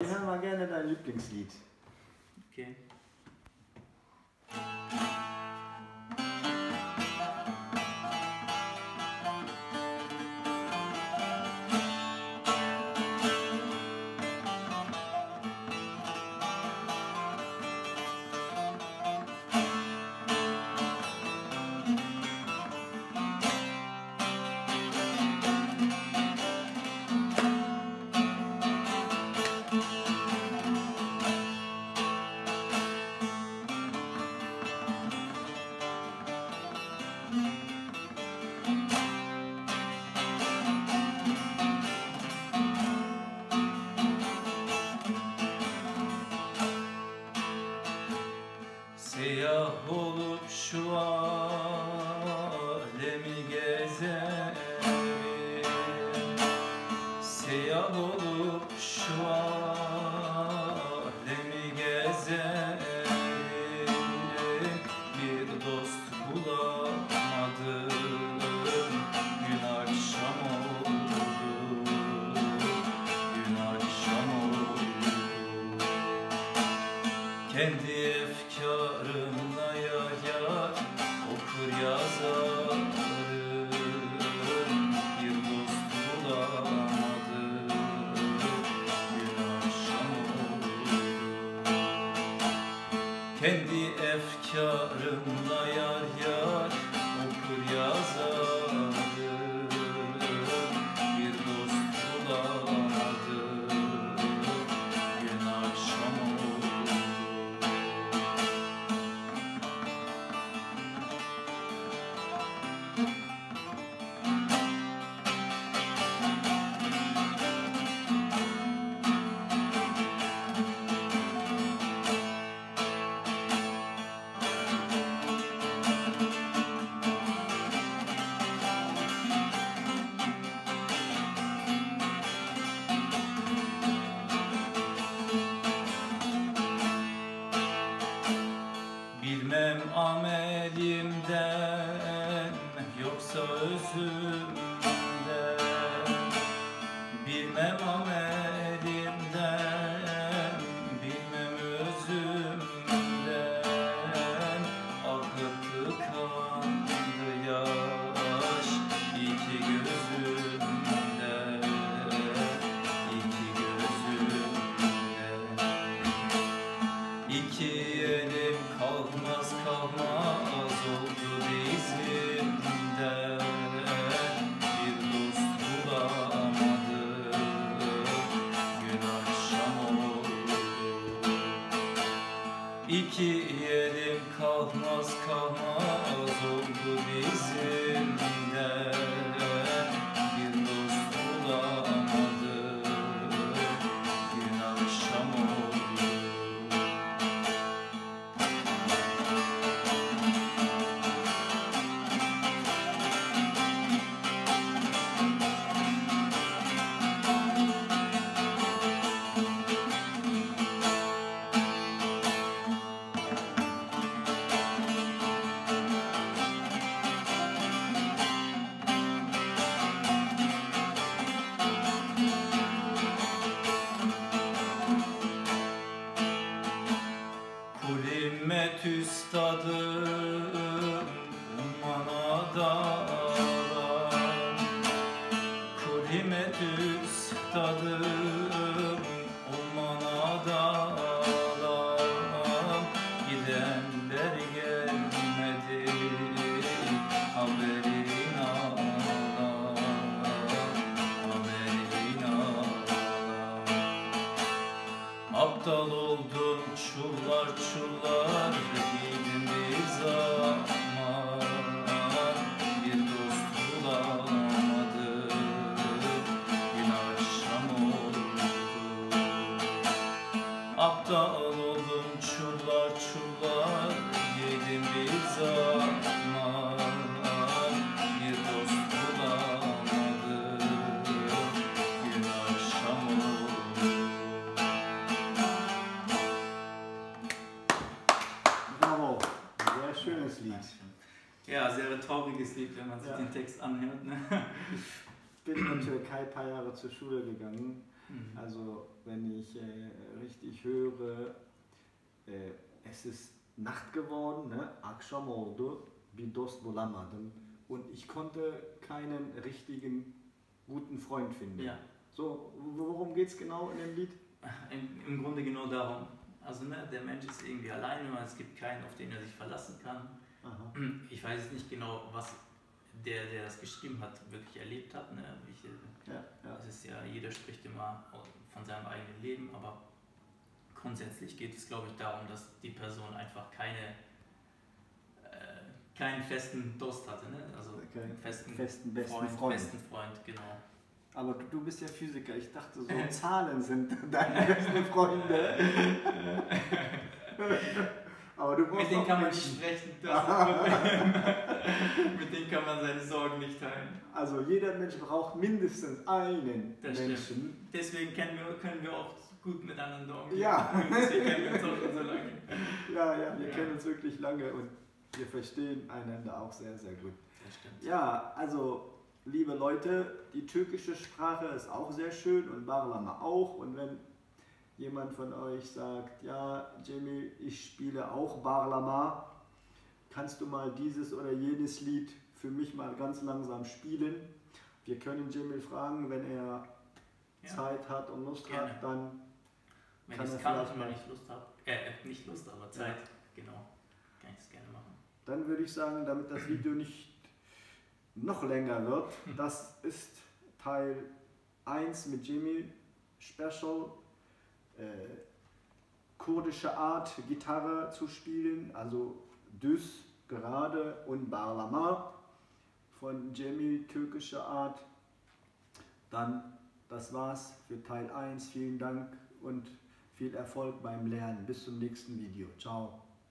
Ich höre mal gerne dein Lieblingslied. Okay. Siyah olup şu alemi gezerim, siyah olup şu alemi gezerim. Bir dost bulamadım, gün akşam oldu, gün akşam oldu. Kendi efkarımla yayar, okur yazarım. Bir dost bulamadım, gün akşam oldu. Kendi efkarımla yar, okur yazarım. Bir dost bulamadım, gün akşam oldu. Bilmem amelimden, yoksa özümden. Bilmem amelimden, bilmem özümden. Akıttı kandı yaş iki gözümden, iki gözümden. İki elim kalmaz kalmaz oldu dizimden. Bir dost bulamadım, gün akşam oldu. İki elim kalmaz kalmaz oldu dizimden. Bir dost bulamadım, gün akşam oldu. Kulimet üstadım, ummana dağlar. Kulimet üstadım, ummana dağlar. Gidenler gelmedi, haberin ağlar, haberin ağlar. Aptal oldum çullar çullar, giydim bir zaman. Bir dost bulamadım, gün akşam oldu. Aptal oldum çullar çullar, giydim bir zaman. Bir dost bulamadım, gün akşam oldu. Bravo, sehr schönes Lied. Ja, sehr trauriges Lied, wenn man sich den Text anhört. Ne? Ich bin in der Türkei ein paar Jahre zur Schule gegangen Also wenn ich richtig höre, es ist Nacht geworden, ne? Akşam oldu, bir dost bulamadım. Und ich konnte keinen richtigen, guten Freund finden. Ja. So, worum geht es genau in dem Lied? Im Grunde genau darum. Also ne, der Mensch ist irgendwie alleine, es gibt keinen, auf den er sich verlassen kann. Aha. Ich weiß nicht genau, was der das geschrieben hat, wirklich erlebt hat. Ne? Es ist ja, jeder spricht immer von seinem eigenen Leben, aber grundsätzlich geht es, glaube ich, darum, dass die Person einfach keinen festen Durst hatte, ne? Also keinen festen besten Freund. Freund. Genau. Aber du bist ja Physiker, ich dachte so Zahlen sind deine besten Freunde. Aber du brauchst Mit denen auch kann man Menschen. nicht sprechen, das ist das Problem. Mit denen kann man seine Sorgen nicht teilen. Also jeder Mensch braucht mindestens einen Das Menschen. stimmt. Deswegen können wir auch gut miteinander umgehen. Ja. Deswegen kennen wir uns auch schon so lange. Ja, wir kennen uns wirklich lange und wir verstehen einander auch sehr, sehr gut. Das stimmt. Ja, also liebe Leute, die türkische Sprache ist auch sehr schön und Bağlama auch. Und wenn jemand von euch sagt, ja, Cemil, ich spiele auch Bağlama, kannst du mal dieses oder jenes Lied für mich mal ganz langsam spielen? Wir können Cemil fragen, wenn er Zeit hat und Lust Gerne. hat, dann Wenn kann ich er es kann vielleicht und mal. nicht Lust habe, nicht Lust, aber Zeit, genau, kann ich es gerne machen. Dann würde ich sagen, damit das Video nicht noch länger wird, das ist Teil 1 mit Cemil Special. Kurdische Art Gitarre zu spielen, also düz, gerade und Bağlama von Cemil, türkische Art. Dann, das war's für Teil 1. Vielen Dank und viel Erfolg beim Lernen. Bis zum nächsten Video. Ciao.